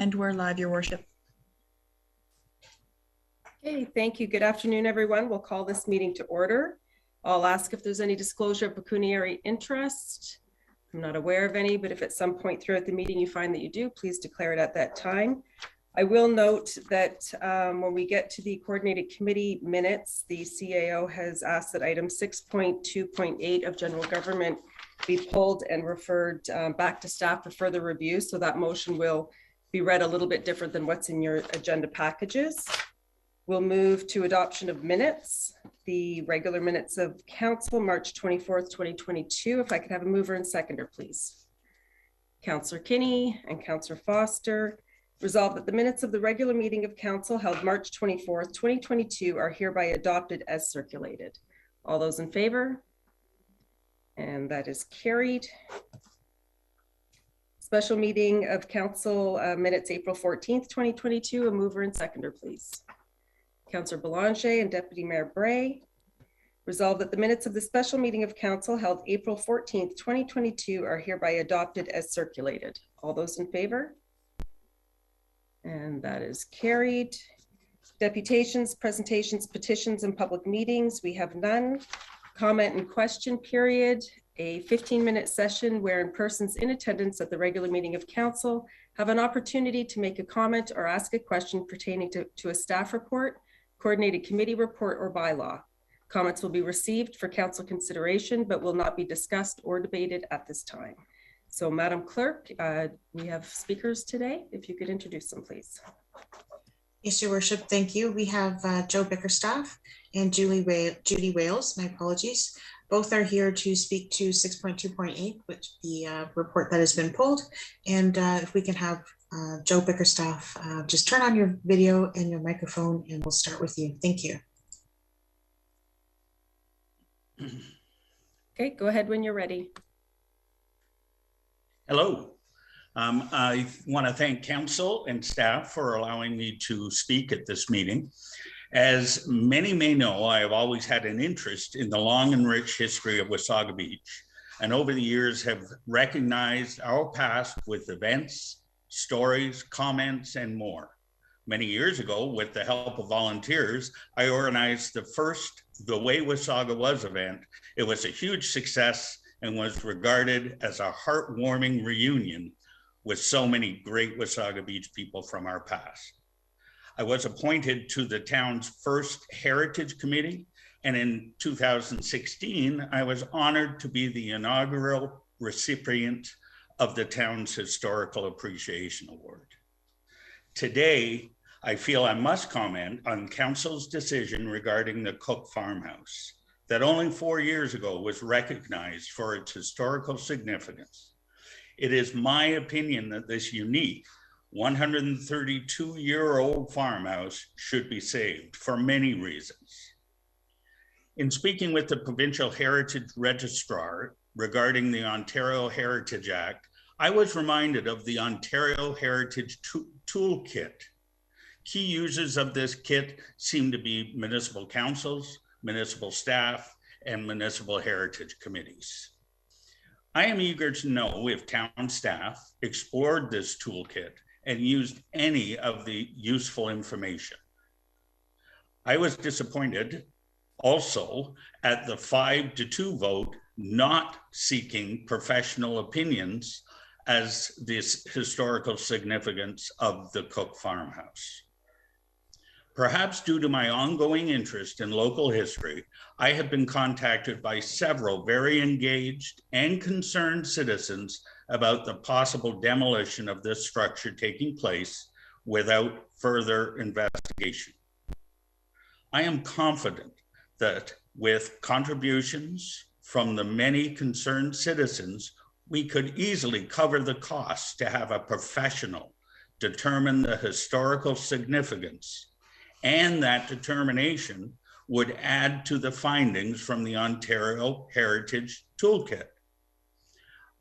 And we're live, Your Worship. Okay, thank you. Good afternoon, everyone. We'll call this meeting to order. I'll ask if there's any disclosure of pecuniary interest. I'm not aware of any, but if at some point throughout the meeting you find that you do, please declare it at that time. I will note that when we get to the coordinated committee minutes, the CAO has asked that item 6.2.8 of general government be pulled and referred back to staff for further review. So that motion will be read a little bit different than what's in your agenda packages. We'll move to adoption of minutes, the regular minutes of council, March 24th, 2022. If I could have a mover and seconder, please. Councillor Kinney and Councillor Foster. Resolved that the minutes of the regular meeting of council held March 24th, 2022 are hereby adopted as circulated. All those in favor? And that is carried. Special meeting of council minutes, April 14th, 2022. A mover and seconder, please. Councillor Belanger and Deputy Mayor Bray. Resolved that the minutes of the special meeting of council held April 14th, 2022 are hereby adopted as circulated. All those in favor? And that is carried. Deputations, presentations, petitions, and public meetings. We have none. Comment and question period. A 15-minute session wherein persons in attendance at the regular meeting of council have an opportunity to make a comment or ask a question pertaining to a staff report, coordinated committee report, or bylaw. Comments will be received for council consideration, but will not be discussed or debated at this time. So, Madam Clerk, we have speakers today. If you could introduce them, please. Yes, Your Worship, thank you. We have Joe Bickerstaff and Judy Wales, my apologies. Both are here to speak to 6.2.8, which the report that has been pulled. And if we can have Joe Bickerstaff, just turn on your video and your microphone and we'll start with you. Thank you. Okay, go ahead when you're ready. Hello. I want to thank council and staff for allowing me to speak at this meeting. As many may know, I have always had an interest in the long and rich history of Wasaga Beach, and over the years have recognized our past with events, stories, comments, and more. Many years ago, with the help of volunteers, I organized the first The Way Wasaga Was event. It was a huge success and was regarded as a heartwarming reunion with so many great Wasaga Beach people from our past. I was appointed to the town's first Heritage Committee, and in 2016, I was honored to be the inaugural recipient of the town's Historical Appreciation Award. Today, I feel I must comment on council's decision regarding the Cook Farmhouse that only 4 years ago was recognized for its historical significance. It is my opinion that this unique 132-year-old farmhouse should be saved for many reasons. In speaking with the Provincial Heritage Registrar regarding the Ontario Heritage Act, I was reminded of the Ontario Heritage Toolkit. Key users of this kit seem to be municipal councils, municipal staff, and municipal heritage committees. I am eager to know if town staff explored this toolkit and used any of the useful information. I was disappointed also at the 5-2 vote not seeking professional opinions as this historical significance of the Cook Farmhouse. Perhaps due to my ongoing interest in local history, I have been contacted by several very engaged and concerned citizens about the possible demolition of this structure taking place without further investigation. I am confident that with contributions from the many concerned citizens, we could easily cover the costs to have a professional determine the historical significance, and that determination would add to the findings from the Ontario Heritage Toolkit.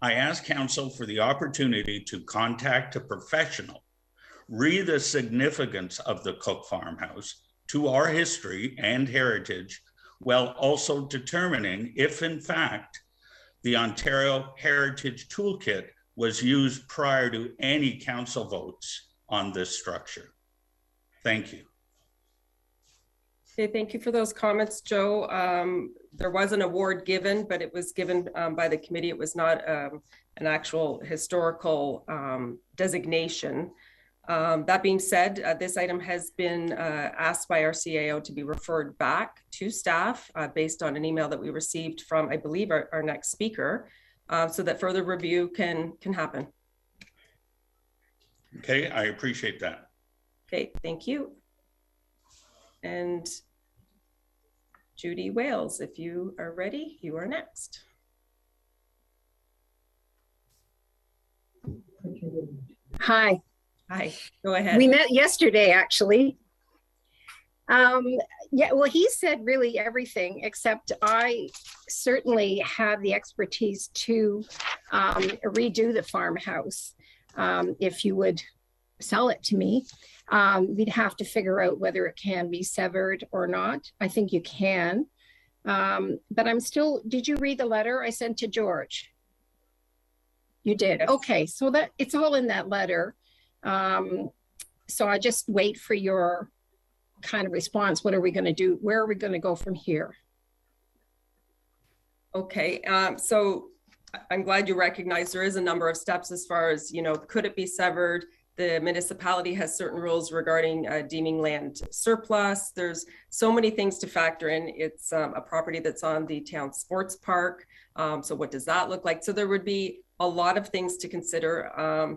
I ask council for the opportunity to contact a professional, read the significance of the Cook Farmhouse to our history and heritage, while also determining if in fact the Ontario Heritage Toolkit was used prior to any council votes on this structure. Thank you. Okay, thank you for those comments, Joe. There was an award given, but it was given by the committee. It was not an actual historical designation. That being said, this item has been asked by our CAO to be referred back to staff based on an email that we received from, I believe, our next speaker, so that further review can happen. Okay, I appreciate that. Okay, thank you. And Judy Wales, if you are ready, you are next. Hi. Hi, go ahead. We met yesterday, actually. Yeah, well, he said really everything, except I certainly have the expertise to redo the farmhouse. If you would sell it to me, we'd have to figure out whether it can be severed or not. I think you can. But I'm still, did you read the letter I sent to George? You did. Yes. Okay, so that it's all in that letter. So I just wait for your kind of response. What are we going to do? Where are we going to go from here? Okay, so I'm glad you recognize there is a number of steps as far as, you know, could it be severed? The municipality has certain rules regarding deeming land surplus. There's so many things to factor in. It's a property that's on the town sports park. So what does that look like? So there would be a lot of things to consider.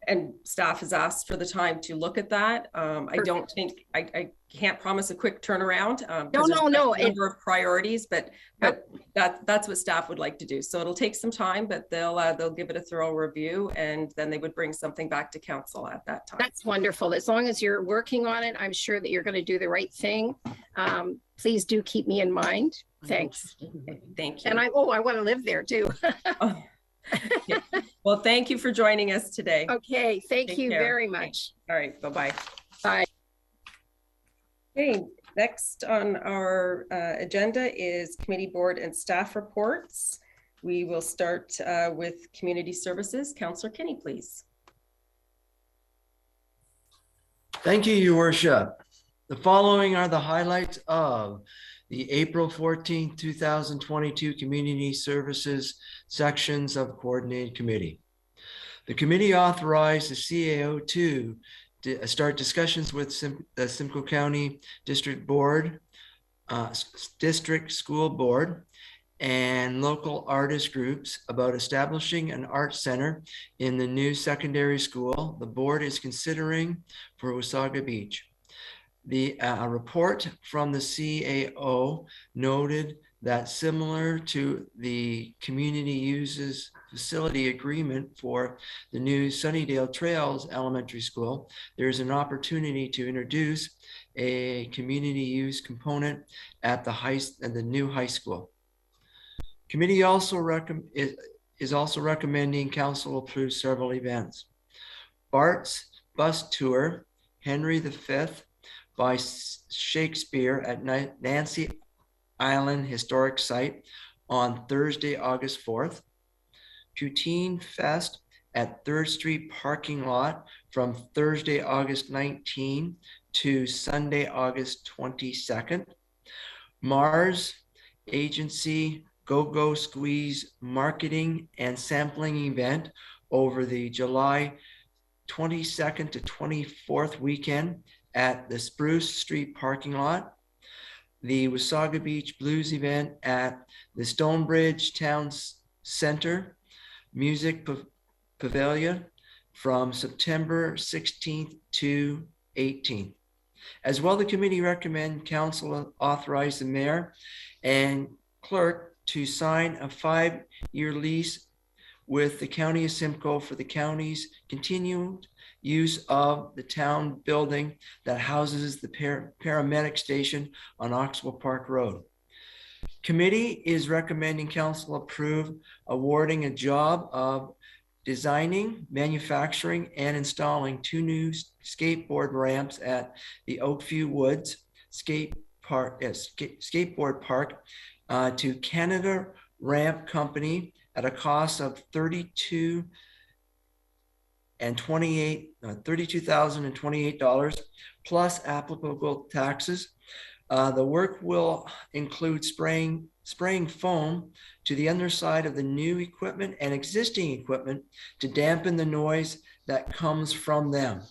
And staff has asked for the time to look at that. I don't think, I can't promise a quick turnaround. No. A number of priorities, but that's what staff would like to do. So it'll take some time, but they'll give it a thorough review, and then they would bring something back to council at that time. That's wonderful. As long as you're working on it, I'm sure that you're going to do the right thing. Please do keep me in mind. Thanks. Okay, thank you. And I want to live there too. Oh. Yeah. Well, thank you for joining us today. Okay, thank Take you care. very much. All right, bye-bye. Bye. Okay, next on our agenda is committee, board, and staff reports. We will start with community services. Councillor Kinney, please. Thank you, Your Worship. The following are the highlights of the April 14, 2022 Community Services sections of Coordinated Committee. The committee authorized the CAO to start discussions with the Simcoe County District Board, District School Board, and local artist groups about establishing an art center in the new secondary school the board is considering for Wasaga Beach. The report from the CAO noted that similar to the community uses facility agreement for the new Sunnydale Trails Elementary School, there's an opportunity to introduce a community use component at the new high school. Committee also is also recommending council approve several events. Bart's bus tour, Henry V by Shakespeare at Nancy Island Historic Site on Thursday, August 4th. Poutine Fest at 3rd Street parking lot from Thursday, August 19 to Sunday, August 22nd. Mars Agency Go-Go Squeeze marketing and sampling event over the July 22nd to 24th weekend at the Spruce Street parking lot. The Wasaga Beach Blues event at the Stonebridge Town Center Music Pavilion from September 16th to 18th. As well, the committee recommend council authorize the mayor and clerk to sign a 5-year lease with the County of Simcoe for the county's continued use of the town building that houses the paramedic station on Oxwell Park Road. Committee is recommending council approve awarding a job of designing, manufacturing, and installing 2 new skateboard ramps at the Oakview Woods skateboard park to Canada Ramp Company at a cost of and $32,028 plus applicable taxes. The work will include spraying foam to the underside of the new equipment and existing equipment to dampen the noise that comes from them.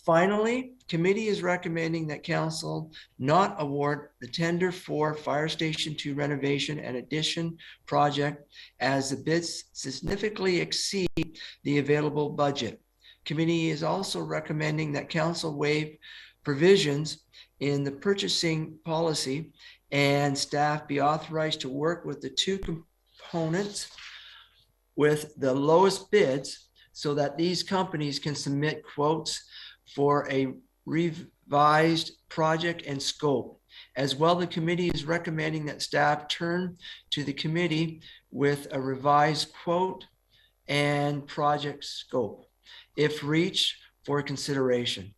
Finally, committee is recommending that council not award the tender for Fire Station 2 renovation and addition project as the bids significantly exceed the available budget. Committee is also recommending that council waive provisions in the purchasing policy and staff be authorized to work with the two components with the lowest bids so that these companies can submit quotes for a revised project and scope. As well, the committee is recommending that staff turn to the committee with a revised quote and project scope, if reached, for consideration.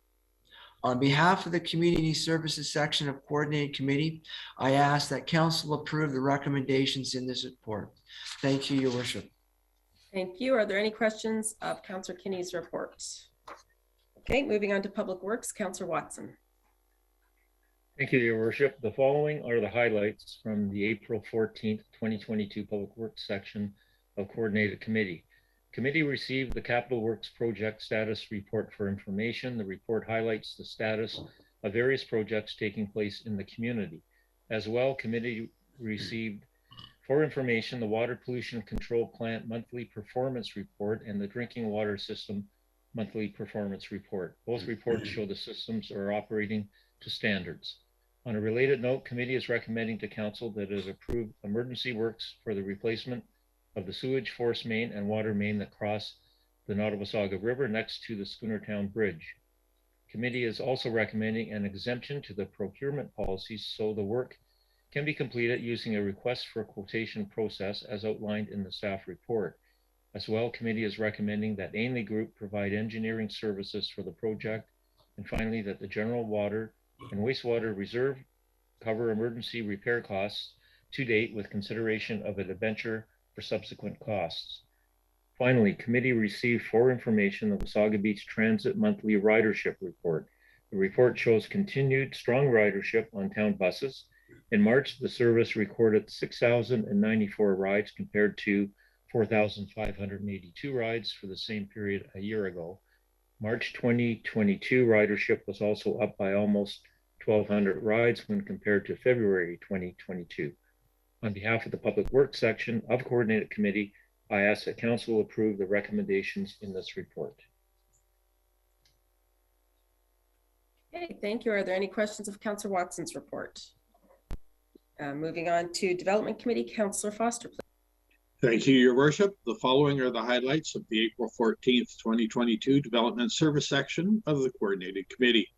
On behalf of the Community Services section of Coordinated Committee, I ask that council approve the recommendations in this report. Thank you, Your Worship. Thank you. Are there any questions of Councillor Kinney's report? Okay, moving on to Public Works, Councillor Watson. Thank you, Your Worship. The following are the highlights from the April 14th, 2022 Public Works section of Coordinated Committee. Committee received the Capital Works Project Status Report for information. The report highlights the status of various projects taking place in the community. As well, committee received for information the Water Pollution Control Plant Monthly Performance Report and the Drinking Water System Monthly Performance Report. Both reports show the systems are operating to standards. On a related note, committee is recommending to council that it approve emergency works for the replacement of the sewage force main and water main that cross the Wasaga River next to the Schoonertown Bridge. Committee is also recommending an exemption to the procurement policies so the work can be completed using a request for quotation process as outlined in the staff report. As well, committee is recommending that Ainley Group provide engineering services for the project. And finally, that the general water and wastewater reserve cover emergency repair costs to date with consideration of a debenture for subsequent costs. Finally, committee received for information the Wasaga Beach Transit Monthly Ridership Report. The report shows continued strong ridership on town buses. In March, the service recorded 6,094 rides compared to 4,582 rides for the same period a year ago. March 2022 ridership was also up by almost 1,200 rides when compared to February 2022. On behalf of the Public Works section of Coordinated Committee, I ask that council approve the recommendations in this report. Okay, thank you. Are there any questions of Councillor Watson's report? Moving on to Development Committee, Councillor Foster, please. Thank you, Your Worship. The following are the highlights of the April 14th, 2022 Development Service section of the Coordinated Committee.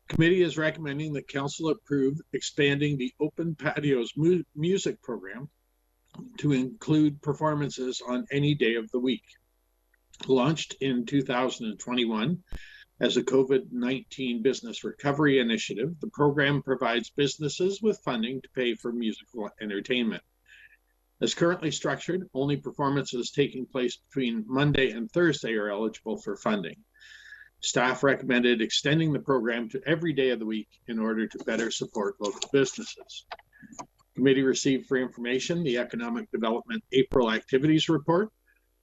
Committee is recommending that council approve expanding the Open Patios music program to include performances on any day of the week. Launched in 2021 as a COVID-19 business recovery initiative, the program provides businesses with funding to pay for musical entertainment. As currently structured, only performances taking place between Monday and Thursday are eligible for funding. Staff recommended extending the program to every day of the week in order to better support local businesses. Committee received for information the Economic Development April Activities Report,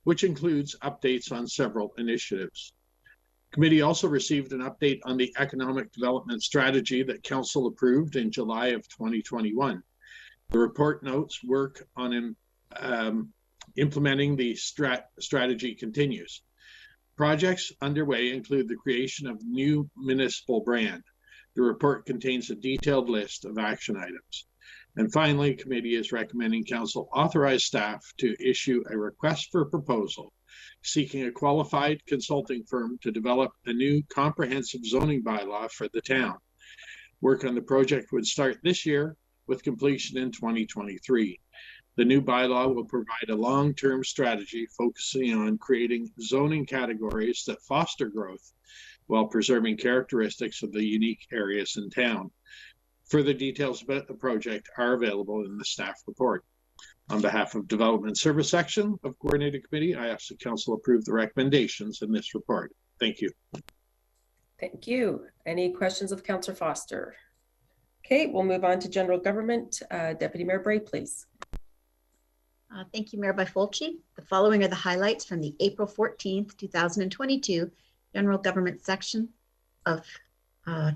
which includes updates on several initiatives. Committee also received an update on the Economic Development Strategy that Council approved in July of 2021. The report notes work on implementing the strategy continues. Projects underway include the creation of new municipal brand. The report contains a detailed list of action items. And finally, committee is recommending council authorize staff to issue a request for proposal seeking a qualified consulting firm to develop a new comprehensive zoning bylaw for the town. Work on the project would start this year with completion in 2023. The new bylaw will provide a long-term strategy focusing on creating zoning categories that foster growth while preserving characteristics of the unique areas in town. Further details about the project are available in the staff report. On behalf of Development Service Section of Coordinated Committee, I ask the council approve the recommendations in this report. Thank you. Thank you. Any questions of Councillor Foster? Okay, we'll move on to General Government. Deputy Mayor Bray, please. Thank you, Mayor Byfolchi. The following are the highlights from the April 14th, 2022 General Government section of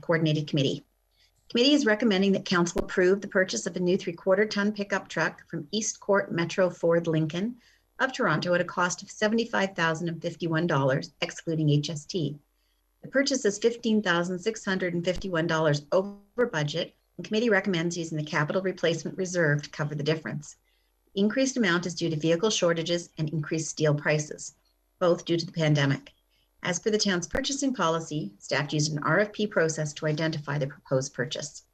Coordinated Committee. Committee is recommending that Council approve the purchase of a new 3/4 ton pickup truck from East Court Metro Ford Lincoln of Toronto at a cost of $75,051, excluding HST. The purchase is $15,651 over budget, and committee recommends using the capital replacement reserve to cover the difference. The increased amount is due to vehicle shortages and increased steel prices, both due to the pandemic. As per the town's purchasing policy, staff used an RFP process to identify the proposed purchase.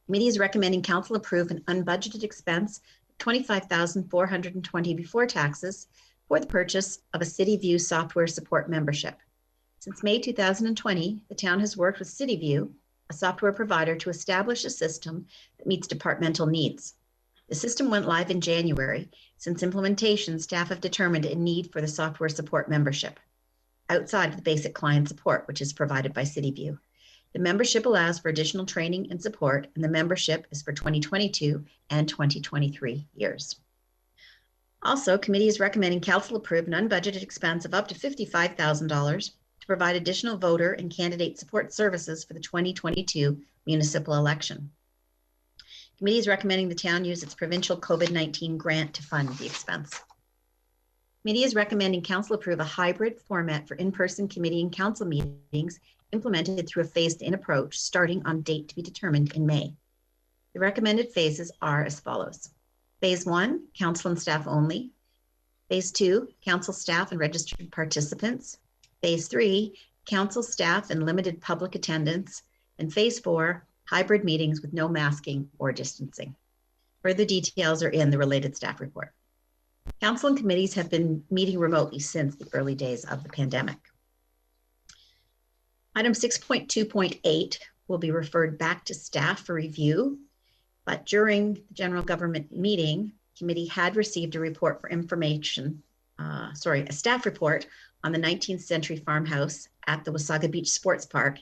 Committee is recommending Council approve an unbudgeted expense of $25,420 before taxes for the purchase of a CityView software support membership. Since May 2020, the town has worked with CityView, a software provider, to establish a system that meets departmental needs. The system went live in January. Since implementation, staff have determined a need for the software support membership outside of the basic client support, which is provided by CityView. The membership allows for additional training and support, and the membership is for 2022 and 2023 years. Also, committee is recommending Council approve an unbudgeted expense of up to $55,000 to provide additional voter and candidate support services for the 2022 municipal election. Committee is recommending the town use its provincial COVID-19 grant to fund the expense. Committee is recommending Council approve a hybrid format for in-person committee and council meetings implemented through a phased-in approach starting on date to be determined in May. The recommended phases are as follows. Phase 1, council and staff only. Phase 2, council staff and registered participants. Phase 3, council staff and limited public attendance. And Phase 4, hybrid meetings with no masking or distancing. Further details are in the related staff report. Council and committees have been meeting remotely since the early days of the pandemic. Item 6.2.8 will be referred back to staff for review, but during the general government meeting, committee had received a report for information, a staff report on the 19th century farmhouse at the Wasaga Beach Sports Park,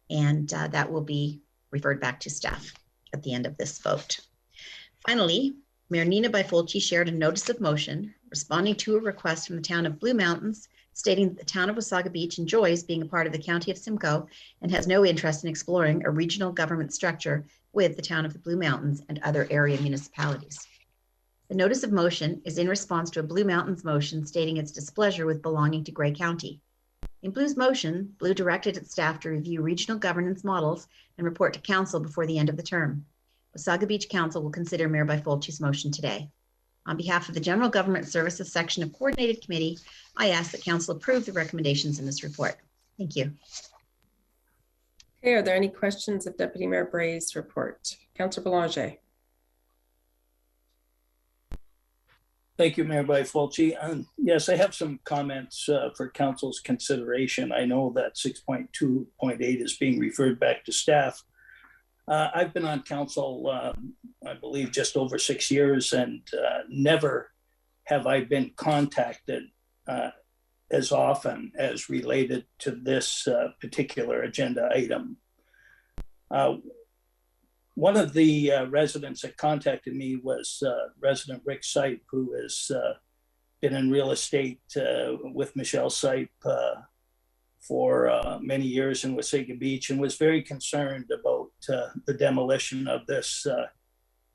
and that will be referred back to staff at the end of this vote. Finally, Mayor Nina Byfolchi shared a notice of motion responding to a request from the town of Blue Mountains stating that the town of Wasaga Beach enjoys being a part of the county of Simcoe and has no interest in exploring a regional government structure with the town of the Blue Mountains and other area municipalities. The notice of motion is in response to a Blue Mountains motion stating its displeasure with belonging to Grey County. In Blue's motion, Blue directed its staff to review regional governance models and report to council before the end of the term. Wasaga Beach Council will consider Mayor Byfolchi's motion today. On behalf of the General Government Services section of Coordinated Committee, I ask that council approve the recommendations in this report. Thank you. Okay, are there any questions of Deputy Mayor Bray's report? Councillor Belanger. Thank you, Mayor Byfolchi. Yes, I have some comments for council's consideration. I know that 6.2.8 is being referred back to staff. I've been on council, I believe, just over 6 years, and never have I been contacted as often as related to this particular agenda item. One of the residents that contacted me was resident Rick Sipe, who has been in real estate with Michelle Sipe for many years in Wasaga Beach, and was very concerned about the demolition of this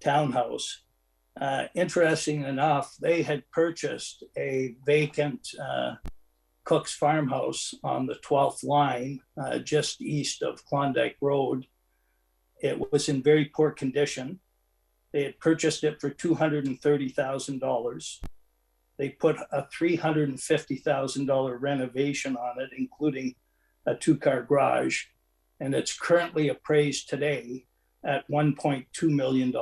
townhouse. Interesting enough, they had purchased a vacant Cook's farmhouse on the 12th line, just east of Klondike Road. It was in very poor condition. They had purchased it for $230,000. They put a $350,000 renovation on it, including a 2-car garage, and it's currently appraised today at $1.2 million.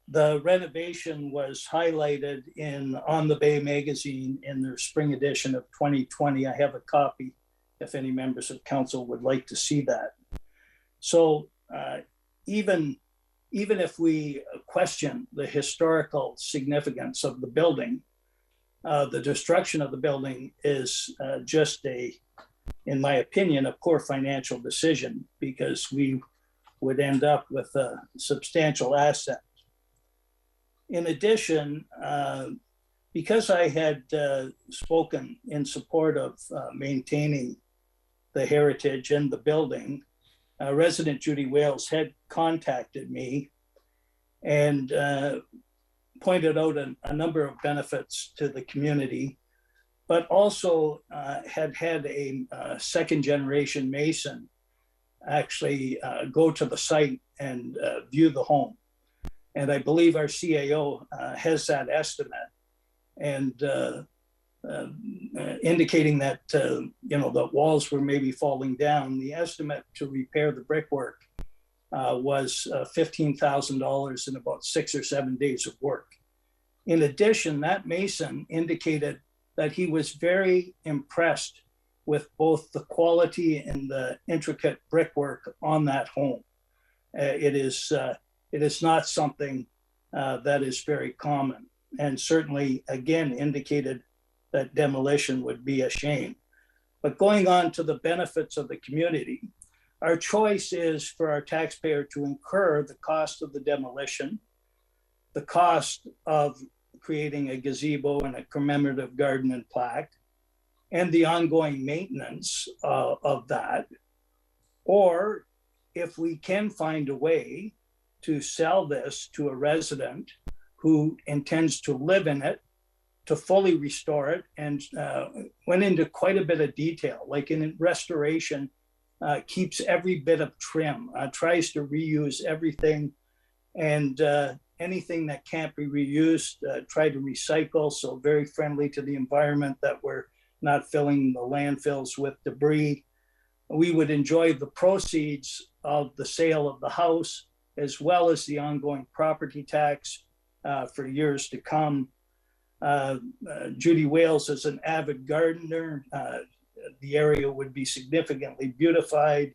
The renovation was highlighted in On the Bay magazine in their spring edition of 2020. I have a copy if any members of council would like to see that. So even even if we question the historical significance of the building, the destruction of the building is just in my opinion, a poor financial decision, because we would end up with a substantial asset. In addition, because I had spoken in support of maintaining the heritage and the building, resident Judy Wales had contacted me and pointed out a number of benefits to the community, but also had a second generation Mason actually go to the site and view the home. And I believe our CAO has that estimate, and indicating that the walls were maybe falling down. The estimate to repair the brickwork was $15,000 in about 6 or 7 days of work. In addition, that Mason indicated that he was very impressed with both the quality and the intricate brickwork on that home. It is not something that is very common, and certainly again indicated that demolition would be a shame. But going on to the benefits of the community, our choice is for our taxpayer to incur the cost of the demolition, the cost of creating a gazebo and a commemorative garden and plaque, and the ongoing maintenance of that. Or if we can find a way to sell this to a resident who intends to live in it, to fully restore it, and went into quite a bit of detail, like in restoration, keeps every bit of trim, tries to reuse everything, and anything that can't be reused, try to recycle, so very friendly to the environment, that we're not filling the landfills with debris. We would enjoy the proceeds of the sale of the house, as well as the ongoing property tax for years to come. Judy Wales is an avid gardener. The area would be significantly beautified.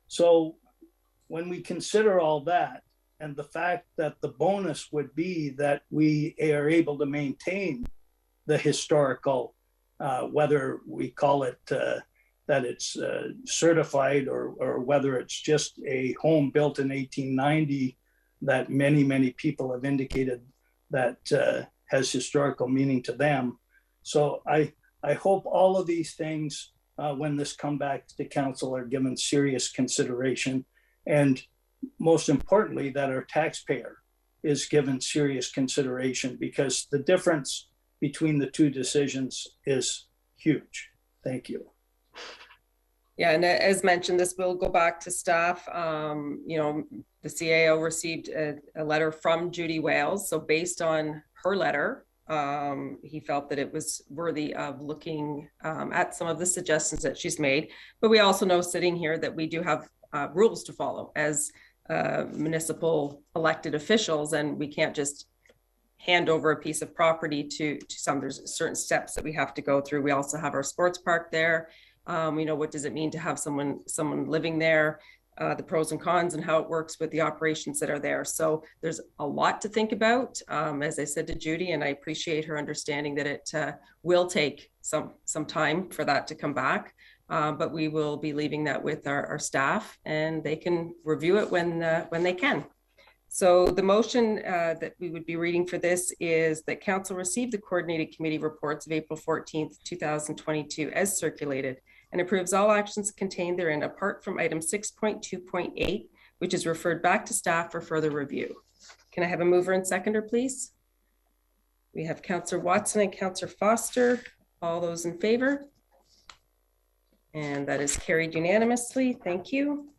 So when we consider all that, and the fact that the bonus would be that we are able to maintain the historical, whether we call it that it's certified or whether it's just a home built in 1890 that many people have indicated that has historical meaning to them. So I hope all of these things, when this come back to council, are given serious consideration, and most importantly, that our taxpayer is given serious consideration, because the difference between the two decisions is huge. Thank you. Yeah, and as mentioned, this will go back to staff. The CAO received a letter from Judy Wales. So based on her letter, he felt that it was worthy of looking at some of the suggestions that she's made. But we also know, sitting here, that we do have rules to follow as municipal elected officials, and we can't just hand over a piece of property to some. There's certain steps that we have to go through. We also have our sports park there. What does it mean to have someone living there, the pros and cons, and how it works with the operations that are there. So there's a lot to think about, as I said to Judy, and I appreciate her understanding that it will take some time for that to come back. But we will be leaving that with our staff, and they can review it when they can. So the motion that we would be reading for this is that council received the coordinated committee reports of April 14th, 2022 as circulated, and approves all actions contained therein apart from item 6.2.8, which is referred back to staff for further review. Can I have a mover and seconder, please? We have Councillor Watson and Councillor Foster. All those in favor? And that is carried unanimously. Thank you.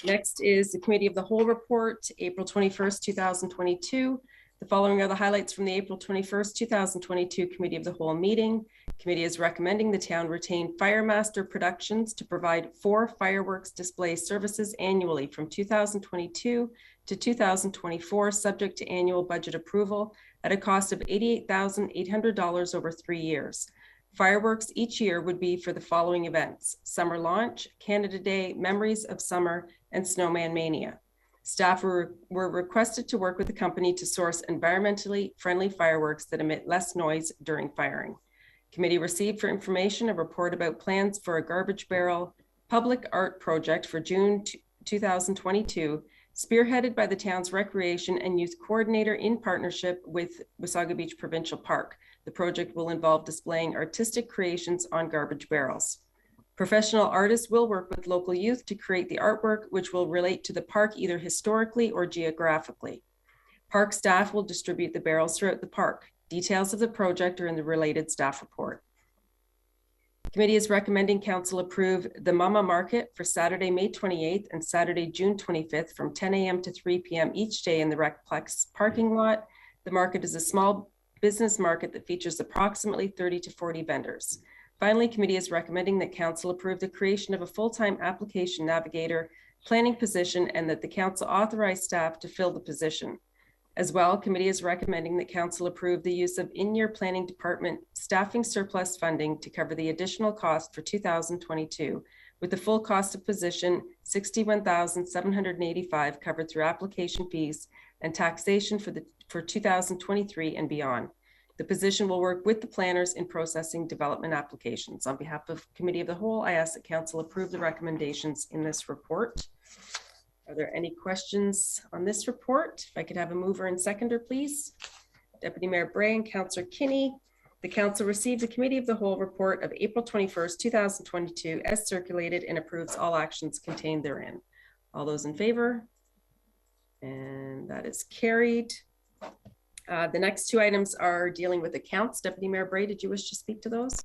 Next is the Committee of the Whole report, April 21st, 2022. The following are the highlights from the April 21st, 2022 Committee of the Whole meeting. Committee is recommending the town retain Firemaster Productions to provide 4 fireworks display services annually from 2022 to 2024, subject to annual budget approval at a cost of $88,800 over 3 years. Fireworks each year would be for the following events: Summer Launch, Canada Day, Memories of Summer, and Snowman Mania. Staff were requested to work with the company to source environmentally friendly fireworks that emit less noise during firing. Committee received for information a report about plans for a garbage barrel public art project for June 2022, spearheaded by the town's Recreation and Youth Coordinator in partnership with Wasaga Beach Provincial Park. The project will involve displaying artistic creations on garbage barrels. Professional artists will work with local youth to create the artwork, which will relate to the park either historically or geographically. Park staff will distribute the barrels throughout the park. Details of the project are in the related staff report. Committee is recommending council approve the Mama Market for Saturday, May 28th and Saturday, June 25th from 10 a.m. to 3 p.m. each day in the Recplex parking lot. The market is a small business market that features approximately 30 to 40 vendors. Finally, committee is recommending that council approve the creation of a full-time application navigator planning position and that the council authorize staff to fill the position. As well, committee is recommending that council approve the use of in-year planning department staffing surplus funding to cover the additional cost for 2022, with the full cost of position $61,785 covered through application fees and taxation for 2023 and beyond. The position will work with the planners in processing development applications. On behalf of Committee of the Whole, I ask that council approve the recommendations in this report. Are there any questions on this report? If I could have a mover and seconder, please. Deputy Mayor Bray and Councillor Kinney. The council received the Committee of the Whole report of April 21st, 2022 as circulated and approves all actions contained therein. All those in favor? And that is carried. The next two items are dealing with accounts. Deputy Mayor Bray, did you wish to speak to those?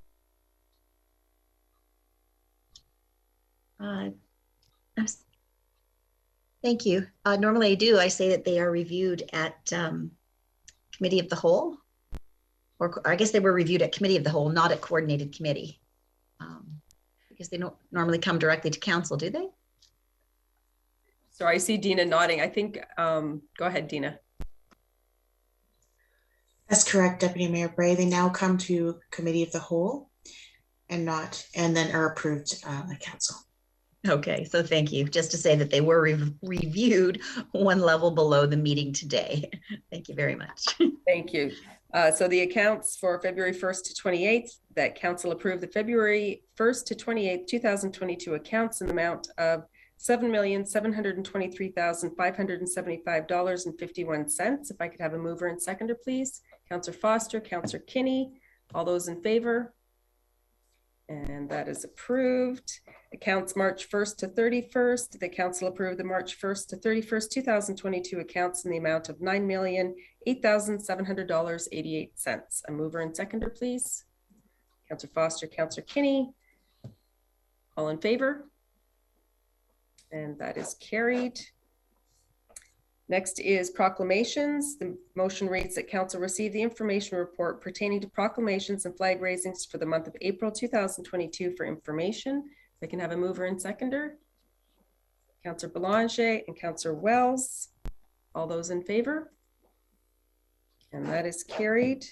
Thank you. Normally I do. I say that they are reviewed at Committee of the Whole, or I guess they were reviewed at Committee of the Whole, not at Coordinated Committee, because they don't normally come directly to council, do they? So I see Dina nodding. I think, go ahead, Dina. That's correct, Deputy Mayor Bray. They now come to Committee of the Whole and then are approved by council. Okay, so thank you. Just to say that they were reviewed one level below the meeting today. Thank you very much. Thank you. So the accounts for February 1st to 28th, that council approved the February 1st to 28th, 2022 accounts in the amount of $7,723,575.51. If I could have a mover and seconder, please. Councillor Foster, Councillor Kinney, all those in favor? And that is approved. Accounts March 1st to 31st. The council approved the March 1st to 31st, 2022 accounts in the amount of $9,008,700.88. A mover and seconder, please. Councillor Foster, Councillor Kinney, all in favor? And that is carried. Next is proclamations. The motion reads that council receive the information report pertaining to proclamations and flag raisings for the month of April 2022 for information. If I can have a mover and seconder. Councillor Belanger and Councillor Wells. All those in favor? And that is carried.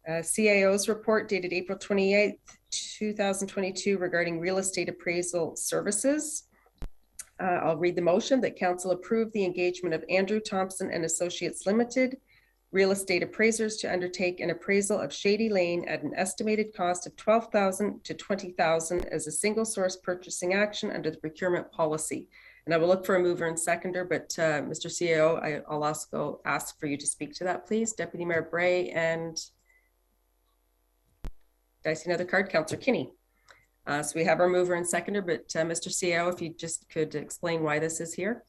CAO's report dated April 28th, 2022 regarding real estate appraisal services. I'll read the motion that council approve the engagement of Andrew Thompson and Associates Limited, real estate appraisers, to undertake an appraisal of Shady Lane at an estimated cost of $12,000 to $20,000 as a single source purchasing action under the procurement policy. And I will look for a mover and seconder, but Mr. CAO, I'll also ask for you to speak to that, please. Deputy Mayor Bray and did I see another card? Councillor Kinney. So we have our mover and seconder, but Mr. CAO, if you just could explain why this is here.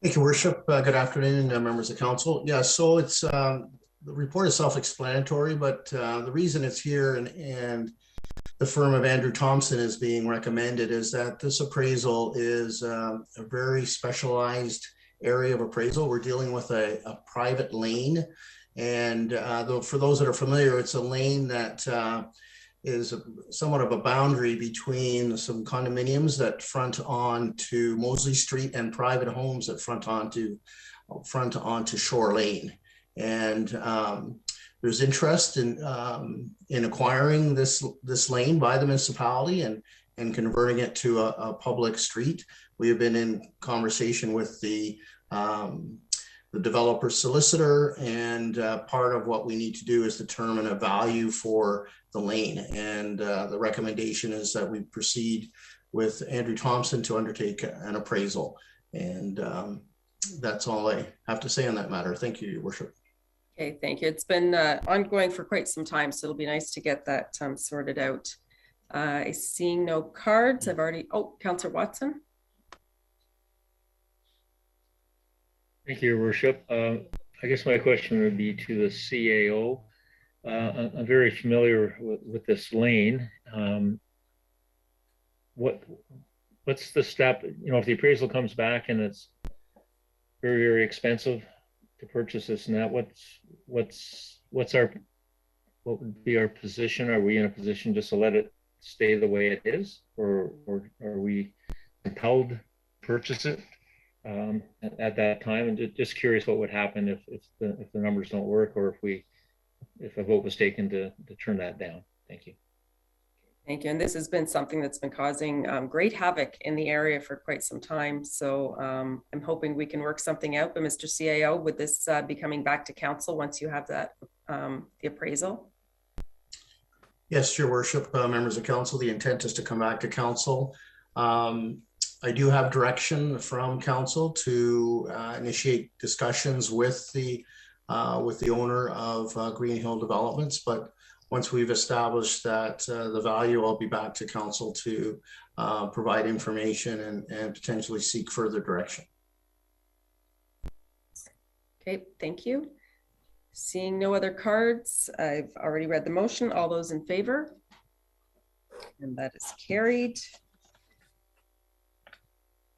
Thank you, Worship. Good afternoon, members of council. Yeah, so it's the report is self-explanatory, but the reason it's here and the firm of Andrew Thompson is being recommended is that this appraisal is a very specialized area of appraisal. We're dealing with a private lane, and for those that are familiar, it's a lane that is somewhat of a boundary between some condominiums that front onto Mosley Street and private homes that front onto Shore Lane. And there's interest in acquiring this lane by the municipality and converting it to a public street. We have been in conversation with the developer solicitor, and part of what we need to do is determine a value for the lane. And the recommendation is that we proceed with Andrew Thompson to undertake an appraisal. And that's all I have to say on that matter. Thank you, Your Worship. Okay, thank you. It's been ongoing for quite some time, so it'll be nice to get that sorted out. Seeing no cards, I've already, Councillor Watson. Thank you, Your Worship. I guess my question would be to the CAO. I'm very familiar with this lane. What's the step? You know, if the appraisal comes back and it's very, very expensive to purchase this and that, what would be our position? Are we in a position just to let it stay the way it is, or are we compelled to purchase it at that time? And just curious what would happen if the numbers don't work, or if a vote was taken to turn that down. Thank you. Thank you. And this has been something that's been causing great havoc in the area for quite some time. So I'm hoping we can work something out. But Mr. CAO, would this be coming back to council once you have that the appraisal? Yes, Your Worship, members of council, the intent is to come back to council. I do have direction from council to initiate discussions with the owner of Green Hill Developments, but once we've established that the value, I'll be back to council to provide information and potentially seek further direction. Okay, thank you. Seeing no other cards, I've already read the motion. All those in favor? And that is carried.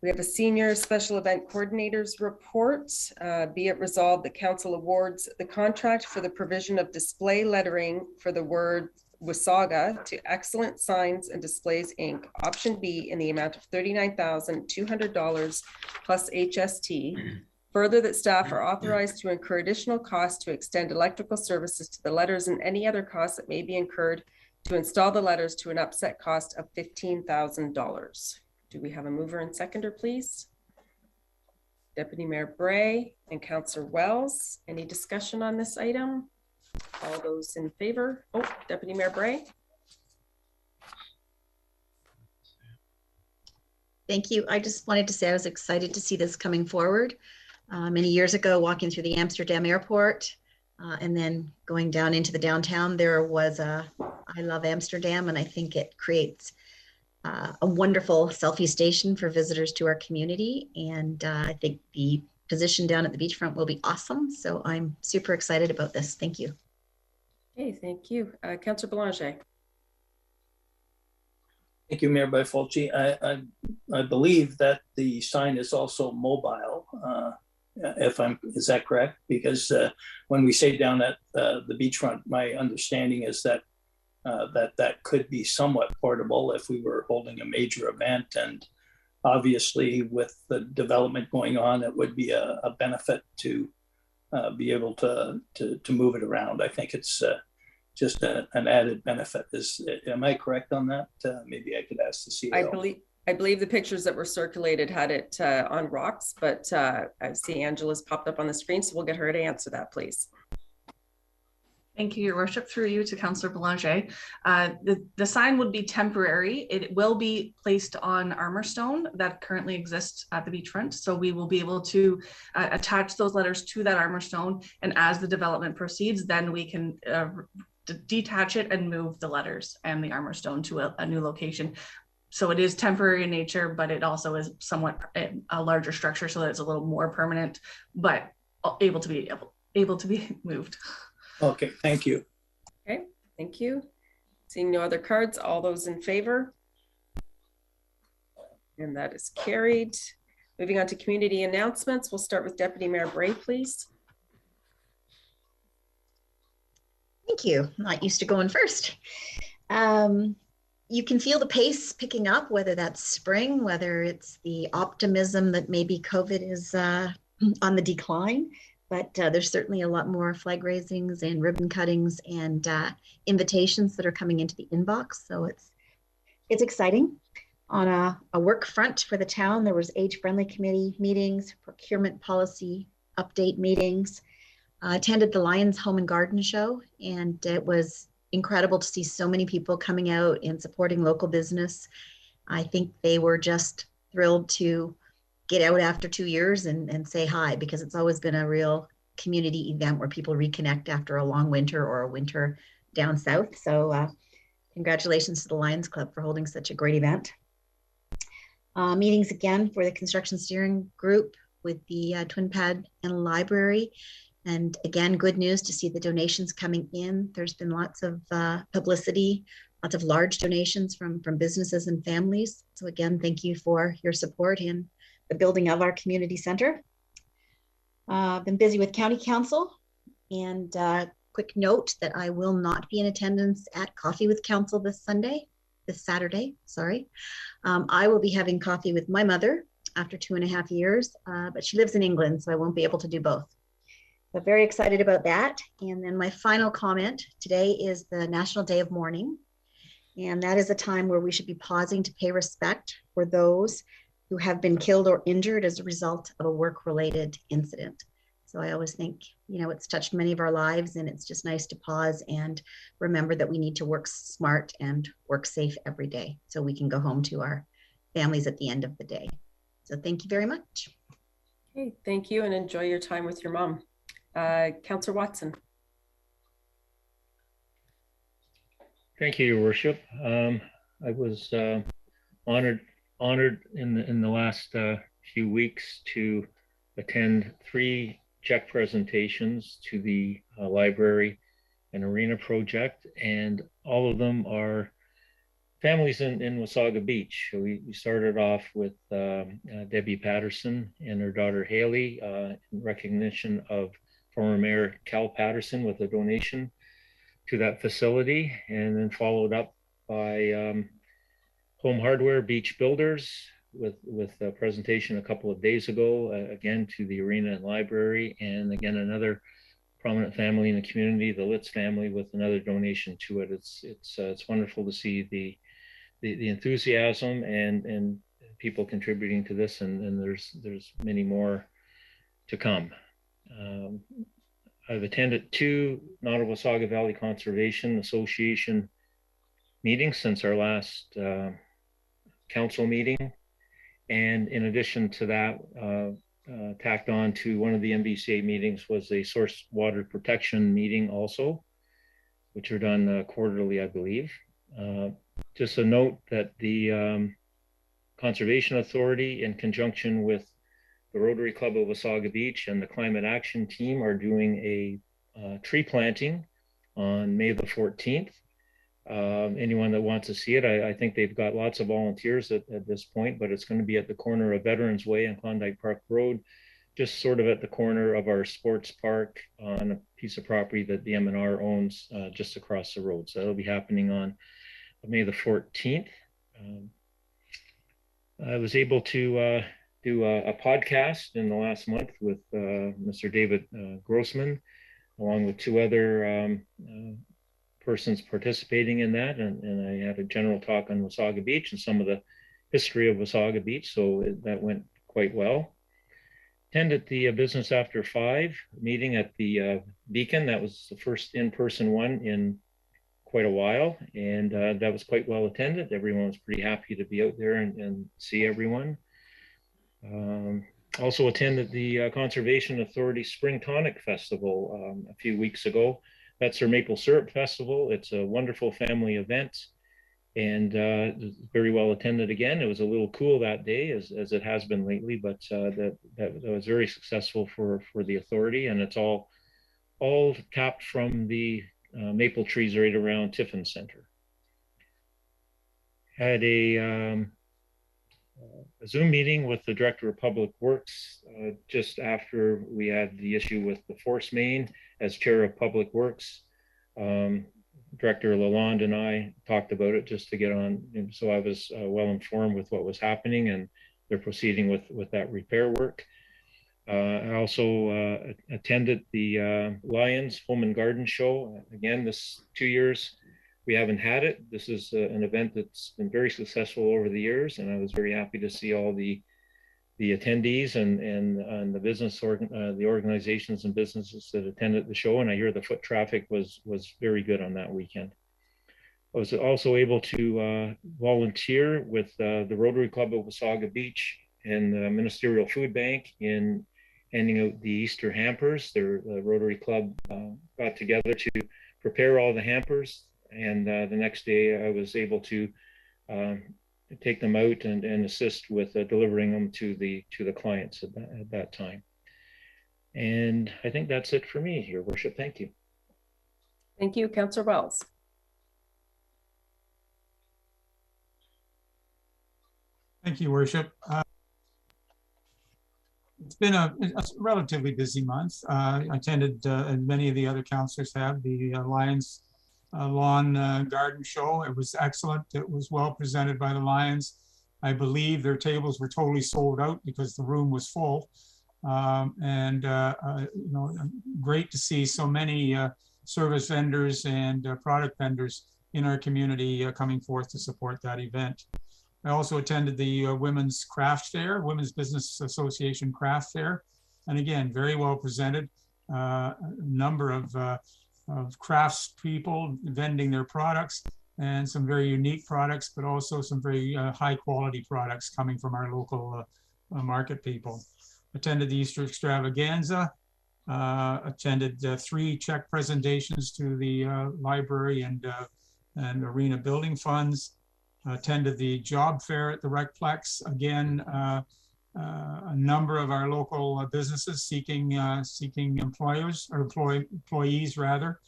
We have a senior special event coordinators report. Be it resolved that council awards the contract for the provision of display lettering for the word Wasaga to Excellent Signs and Displays Inc. Option B in the amount of $39,200 plus HST. Further, that staff are authorized to incur additional costs to extend electrical services to the letters and any other costs that may be incurred to install the letters to an upset cost of $15,000. Do we have a mover and seconder, please? Deputy Mayor Bray and Councillor Wells. Any discussion on this item? All those in favor? Deputy Mayor Bray. Thank you. I just wanted to say I was excited to see this coming forward. Many years ago, walking through the Amsterdam airport and then going down into the downtown, there was a I Love Amsterdam, and I think it creates a wonderful selfie station for visitors to our community. And I think the position down at the beachfront will be awesome. So I'm super excited about this. Thank you. Okay, thank you. Councillor Belanger. Thank you, Mayor Bifulci. I believe that the sign is also mobile. Is that correct? Because when we say down at the beachfront, my understanding is that that could be somewhat portable if we were holding a major event. And obviously with the development going on, it would be a benefit to be able to move it around. I think it's just an added benefit. Am I correct on that? Maybe I could ask the CEO. I believe the pictures that were circulated had it on rocks, but I see Angela's popped up on the screen, so we'll get her to answer that, please. Thank you, Your Worship. Through you to Councillor Belanger. The sign would be temporary. It will be placed on armor stone that currently exists at the beachfront. So we will be able to attach those letters to that armor stone. And as the development proceeds, then we can detach it and move the letters and the armor stone to a new location. So it is temporary in nature, but it also is somewhat a larger structure, so that it's a little more permanent, but able to be moved. Okay, thank you. Okay, thank you. Seeing no other cards, all those in favor? And that is carried. Moving on to community announcements. We'll start with Deputy Mayor Bray, please. Thank you. I'm not used to going first. You can feel the pace picking up, whether that's spring, whether it's the optimism that maybe COVID is on the decline. but there's certainly a lot more flag raisings and ribbon cuttings and invitations that are coming into the inbox. So it's exciting. On a work front for the town, there was age-friendly committee meetings, procurement policy update meetings. Attended the Lions Home and Garden Show, and it was incredible to see so many people coming out and supporting local business. I think they were just thrilled to get out after 2 years and say hi, because it's always been a real community event where people reconnect after a long winter or a winter down south. So congratulations to the Lions Club for holding such a great event. Meetings again for the construction steering group with the Twin Pad and Library. And again, good news to see the donations coming in. There's been lots of publicity, lots of large donations from businesses and families. So again, thank you for your support in the building of our community center. Been busy with County Council, and quick note that I will not be in attendance at Coffee with Council this Saturday, sorry. I will be having coffee with my mother after 2.5 years, but she lives in England, so I won't be able to do both. But very excited about that. And then my final comment, today is the National Day of Mourning. And that is a time where we should be pausing to pay respect for those who have been killed or injured as a result of a work-related incident. So I always think, you know, it's touched many of our lives, and it's just nice to pause and remember that we need to work smart and work safe every day so we can go home to our families at the end of the day. So thank you very much. Okay, thank you, and enjoy your time with your mom. Councillor Watson. Thank you, Your Worship. I was honored in the last few weeks to attend 3 check presentations to the library and arena project, and all of them are families in Wasaga Beach. We started off with Debbie Patterson and her daughter Haley in recognition of former Mayor Cal Patterson with a donation to that facility, and then followed up by Home Hardware Beach Builders with a presentation a couple of days ago, again to the arena and library, and again another prominent family in the community, the Litz family, with another donation to it. It's wonderful to see the enthusiasm and people contributing to this, and there's many more to come. I've attended 2 Nottawasaga Valley Conservation Association meetings since our last council meeting. And in addition to that, tacked on to one of the MVCA meetings was a source water protection meeting also, which are done quarterly, I believe. Just a note that the Conservation Authority, in conjunction with the Rotary Club of Wasaga Beach and the Climate Action Team, are doing a tree planting on May the 14th. Anyone that wants to see it, I think they've got lots of volunteers at this point, but it's going to be at the corner of Veterans Way and Klondike Park Road, just sort of at the corner of our sports park on a piece of property that the M&R owns just across the road. So that'll be happening on May the 14th. I was able to do a podcast in the last month with Mr. David Grossman, along with 2 other persons participating in that, and I had a general talk on Wasaga Beach and some of the history of Wasaga Beach, so that went quite well. Attended the Business After 5 meeting at the Beacon. That was the first in-person one in quite a while, and that was quite well attended. Everyone was pretty happy to be out there and see everyone. Also attended the Conservation Authority Spring Tonic Festival a few weeks ago. That's their Maple Syrup Festival. It's a wonderful family event, and very well attended again. It was a little cool that day, as it has been lately, but that was very successful for the authority, and it's all tapped from the maple trees right around Tiffin Center. Had a Zoom meeting with the Director of Public Works just after we had the issue with the force main. As Chair of Public Works, Director Lalonde and I talked about it just to get on, and so I was well informed with what was happening, and they're proceeding with that repair work. I also attended the Lions Home and Garden Show. Again, this 2 years we haven't had it. This is an event that's been very successful over the years, and I was very happy to see all the attendees and the the organizations and businesses that attended the show. And I hear the foot traffic was very good on that weekend. I was also able to volunteer with the Rotary Club of Wasaga Beach and the Ministerial Food Bank in handing out the Easter hampers. The Rotary Club got together to prepare all the hampers, and the next day I was able to take them out and assist with delivering them to the clients at that time. And I think that's it for me, Your Worship. Thank you. Thank you, Councillor Wells. Thank you, Worship. It's been a relatively busy month. I attended, as many of the other councillors have, the Lions Lawn Garden Show. It was excellent. It was well presented by the Lions. I believe their tables were totally sold out because the room was full. You know, great to see so many service vendors and product vendors in our community coming forth to support that event. I also attended the Women's Craft Fair, Women's Business Association Craft Fair. And again, very well presented. A number of crafts people vending their products, and some very unique products, but also some very high quality products coming from our local market people. Attended the Easter Extravaganza, attended 3 check presentations to the library and arena building funds. Attended the job fair at the Recplex. Again, a number of our local businesses seeking employers or employees rather,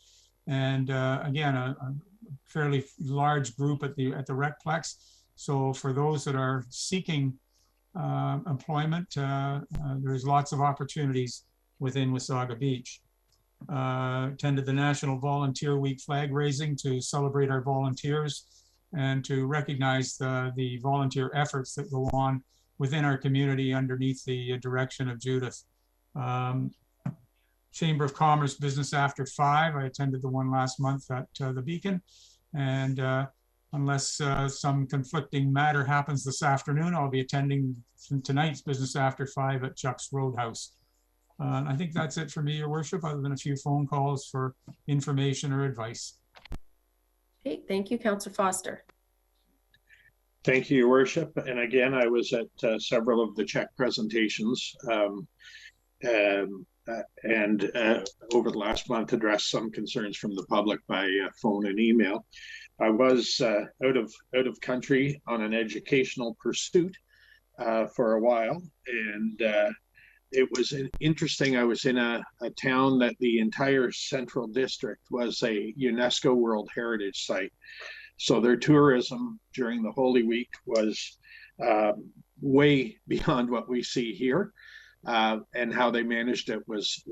and again a fairly large group at the Recplex. So for those that are seeking employment, there's lots of opportunities within Wasaga Beach. Attended the National Volunteer Week flag raising to celebrate our volunteers and to recognize the volunteer efforts that go on within our community underneath the direction of Judith. Chamber of Commerce Business After 5. I attended the one last month at the Beacon. And unless some conflicting matter happens this afternoon, I'll be attending tonight's Business After 5 at Chuck's Roadhouse. I think that's it for me, Your Worship, other than a few phone calls for information or advice. Okay, thank you, Councillor Foster. Thank you, Your Worship. And again, I was at several of the check presentations and over the last month addressed some concerns from the public by phone and email. I was out of country on an educational pursuit for a while, and it was interesting. I was in a town that the entire central district was a UNESCO World Heritage Site. So their tourism during the Holy Week was way beyond what we see here. And how they managed it was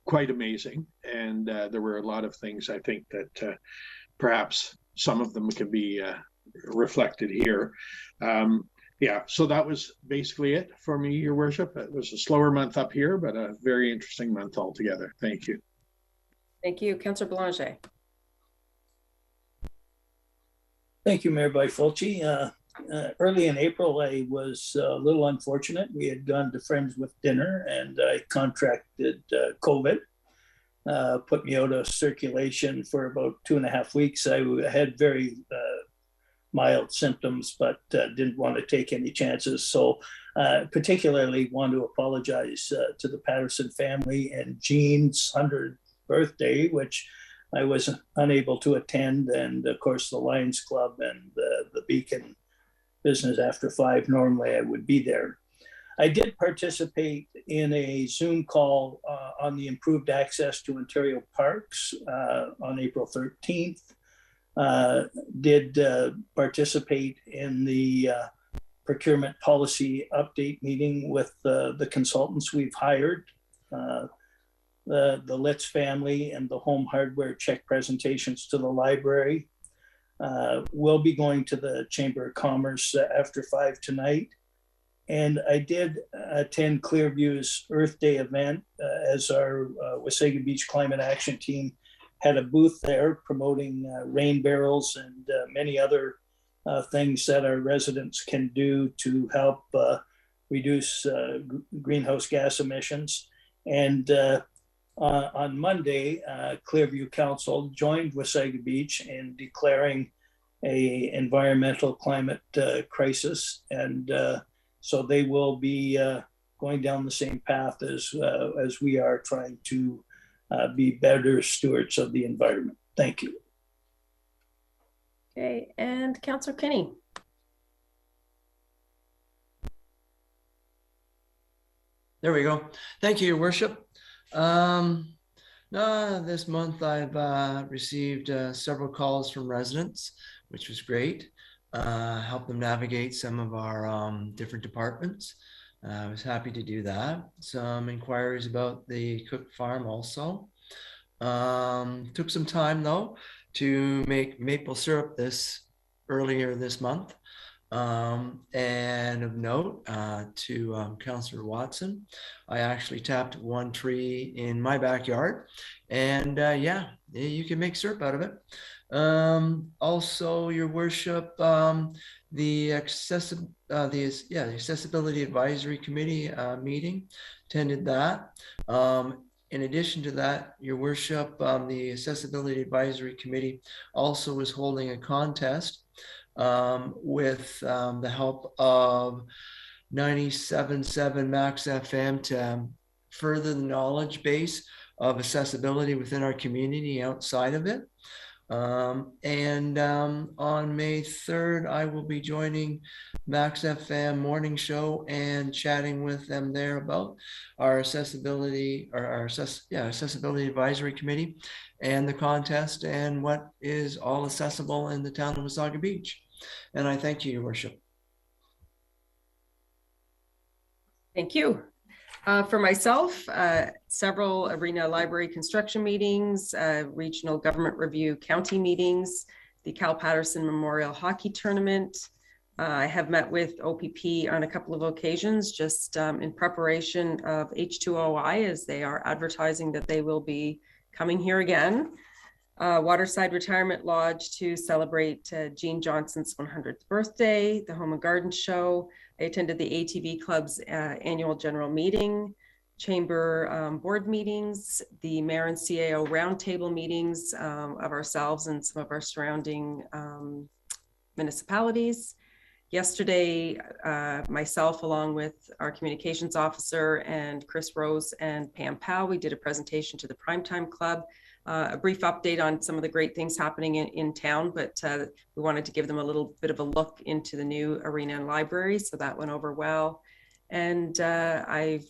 quite amazing. And there were a lot of things I think that perhaps some of them could be reflected here. Yeah, so that was basically it for me, Your Worship. It was a slower month up here, but a very interesting month altogether. Thank you. Thank you, Councillor Belanger. Thank you, Mayor Bifulci. Early in April, I was a little unfortunate. We had gone to Friends with dinner and I contracted COVID. Put me out of circulation for about 2.5 weeks. I had very mild symptoms, but didn't want to take any chances. So particularly want to apologize to the Patterson family and Jean's 100th birthday, which I was unable to attend. And of course, the Lions Club and the Beacon Business After 5, normally I would be there. I did participate in a Zoom call on the improved access to Ontario parks on April 13th. Did participate in the procurement policy update meeting with the consultants we've hired, the Litz family and the home hardware check presentations to the library. We'll be going to the Chamber of Commerce after 5 tonight. And I did attend Clearview's Earth Day event as our Wasaga Beach Climate Action Team had a booth there promoting rain barrels and many other things that our residents can do to help reduce greenhouse gas emissions. And on Monday, Clearview Council joined Wasaga Beach in declaring a environmental climate crisis. And so they will be going down the same path as we are, trying to be better stewards of the environment. Thank you. Okay, and Councillor Kinney. There we go. Thank you, Your Worship. This month I've received several calls from residents, which was great. Help them navigate some of our different departments. I was happy to do that. Some inquiries about the Cook Farm also. Took some time though to make maple syrup earlier this month. And of note to Councillor Watson, I actually tapped one tree in my backyard, and yeah, you can make syrup out of it. Also, Your Worship, the Accessibility Advisory Committee meeting, attended that. In addition to that, Your Worship, the Accessibility Advisory Committee also was holding a contest with the help of 97.7 Max FM to further the knowledge base of accessibility within our community outside of it. And on May 3rd, I will be joining Max FM Morning Show and chatting with them there about our accessibility advisory committee and the contest and what is all accessible in the town of Wasaga Beach. And I thank you, Your Worship. Thank you. For myself, several arena library construction meetings, regional government review county meetings, the Cal Patterson Memorial Hockey Tournament. I have met with OPP on a couple of occasions, just in preparation of H2OI, as they are advertising that they will be coming here again. Waterside Retirement Lodge to celebrate Gene Johnson's 100th birthday, the Home and Garden Show. I attended the ATV Club's annual general meeting, chamber board meetings, the mayor and CAO roundtable meetings of ourselves and some of our surrounding municipalities. Yesterday, myself, along with our communications officer and Chris Rose and Pam Powell, we did a presentation to the Primetime Club. A brief update on some of the great things happening in town, but we wanted to give them a little bit of a look into the new arena and library, so that went over well. And I've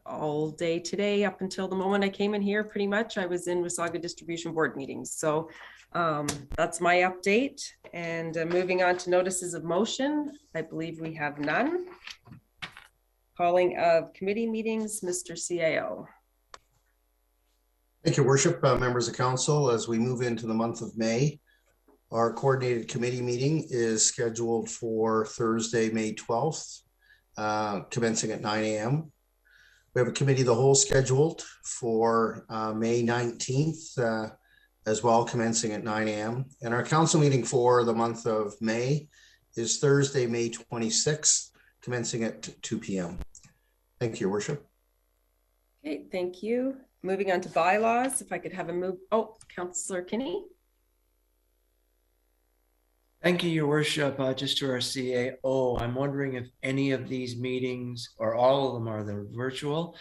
all day today, up until the moment I came in here, pretty much I was in Wasaga Distribution Board meetings. So that's my update. And moving on to notices of motion, I believe we have none. Calling of committee meetings, Mr. CAO. Thank you, Worship, members of council. As we move into the month of May, our coordinated committee meeting is scheduled for Thursday, May 12th, commencing at 9 a.m. We have a committee of the whole scheduled for May 19th as well, commencing at 9 a.m. And our council meeting for the month of May is Thursday, May 26th, commencing at 2 p.m. Thank you, Your Worship. Okay, thank you. Moving on to bylaws, if I could have a move. Oh, Councillor Kinney. Thank you, Your Worship. Just to our CAO, I'm wondering if any of these meetings or all of them are virtual,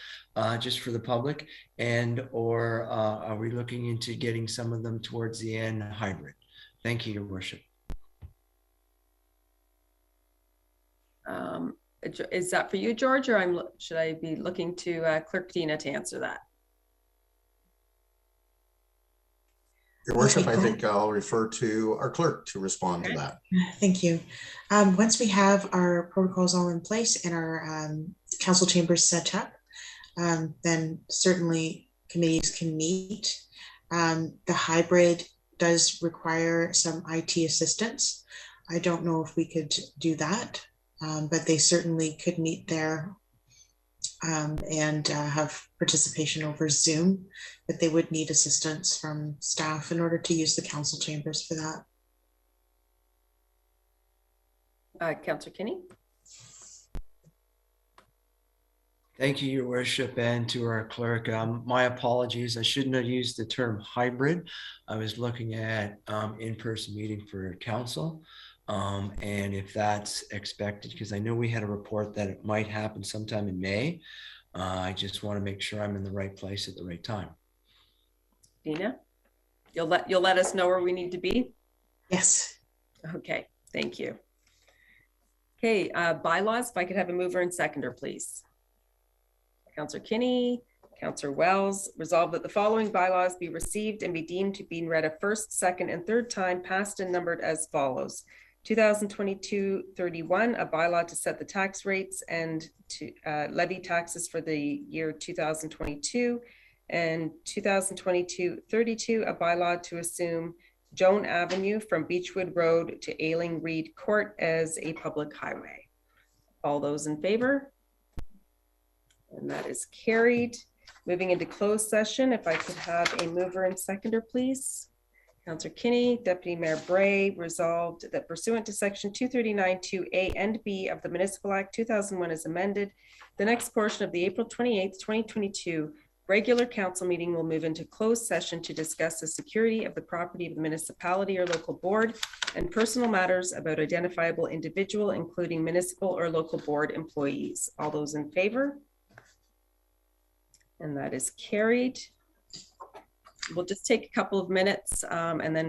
just for the public, and or are we looking into getting some of them towards the end hybrid? Thank you, Your Worship. Is that for you, George, or should I be looking to Clerk Dina to answer that? Your Worship, I think I'll refer to our clerk to respond to that. Thank you. Once we have our protocols all in place and our council chambers set up, then certainly committees can meet. The hybrid does require some IT assistance. I don't know if we could do that. but they certainly could meet there and have participation over Zoom, but they would need assistance from staff in order to use the council chambers for that. Councillor Kinney. Thank you, Your Worship, and to our clerk. My apologies. I shouldn't have used the term hybrid. I was looking at in-person meeting for council. And if that's expected, because I know we had a report that it might happen sometime in May. I just want to make sure I'm in the right place at the right time. Dina, you'll let us know where we need to be? Yes. Okay, thank you. Okay, bylaws, if I could have a mover and seconder, please. Councillor Kinney, Councillor Wells, resolved that the following bylaws be received and be deemed to be read a first, second, and third time, passed and numbered as follows. 2022-31, a bylaw to set the tax rates and to levy taxes for the year 2022, and 2022-32, a bylaw to assume Joan Avenue from Beechwood Road to Ailing Reed Court as a public highway. All those in favor? And that is carried. Moving into closed session, if I could have a mover and seconder, please. Councillor Kinney, Deputy Mayor Bray, resolved that pursuant to section 239(2)A and B of the Municipal Act 2001 as amended, the next portion of the April 28th, 2022 regular council meeting will move into closed session to discuss the security of the property of the municipality or local board and personal matters about identifiable individual, including municipal or local board employees. All those in favor? And that is carried. We'll just take a couple of minutes and then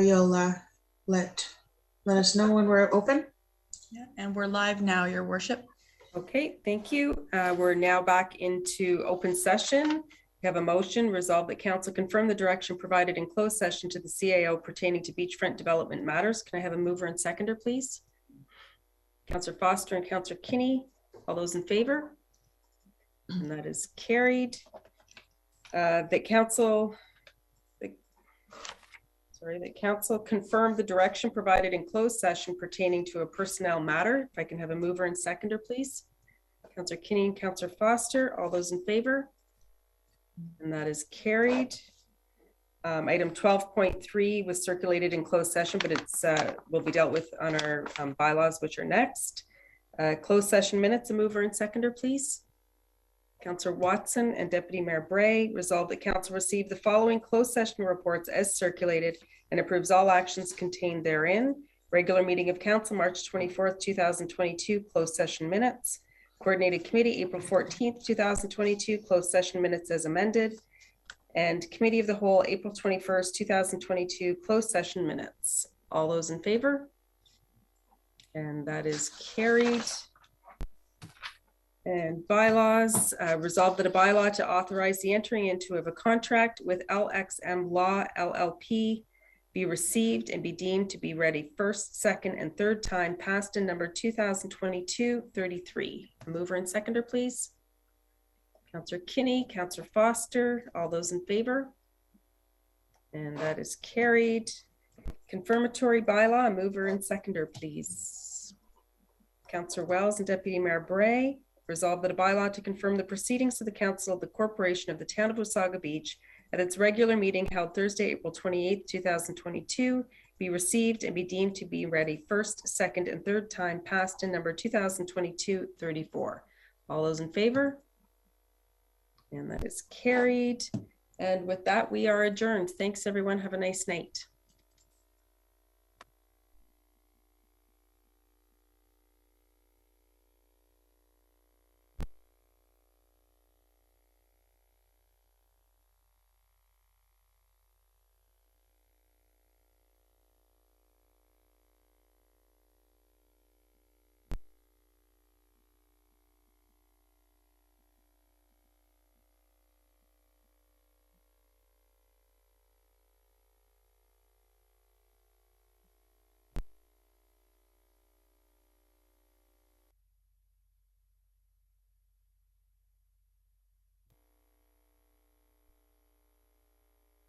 you'll let us know when we're open. Yeah, and we're live now, Your Worship. Okay, thank you. We're now back into open session. We have a motion resolved that council confirm the direction provided in closed session to the CAO pertaining to beachfront development matters. Can I have a mover and seconder, please? Councillor Foster and Councillor Kinney. All those in favor? And that is carried. That council confirmed the direction provided in closed session pertaining to a personnel matter. If I can have a mover and seconder, please. Councillor Kinney and Councillor Foster. All those in favor? And that is carried. Item 12.3 was circulated in closed session, but it's will be dealt with on our bylaws, which are next. Closed session minutes, a mover and seconder, please. Councillor Watson and Deputy Mayor Bray. Resolved that council receive the following closed session reports as circulated and approves all actions contained therein. Regular meeting of council, March 24th, 2022, closed session minutes. Coordinated committee, April 14th, 2022, closed session minutes as amended. And committee of the whole, April 21st, 2022, closed session minutes. All those in favor? And that is carried. And bylaws, resolved that a bylaw to authorize the entering into of a contract with LXM Law LLP be received and be deemed to be ready first, second, and third time passed in number 2022-33. A mover and seconder, please. Councillor Kinney, Councillor Foster, all those in favor? And that is carried. Confirmatory bylaw, a mover and seconder, please. Councillor Wells and Deputy Mayor Bray. Resolved that a bylaw to confirm the proceedings of the Council of the Corporation of the Town of Wasaga Beach at its regular meeting held Thursday, April 28th, 2022, be received and be deemed to be ready first, second, and third time passed in number 2022-34. All those in favor? And that is carried. And with that, we are adjourned. Thanks, everyone. Have a nice night.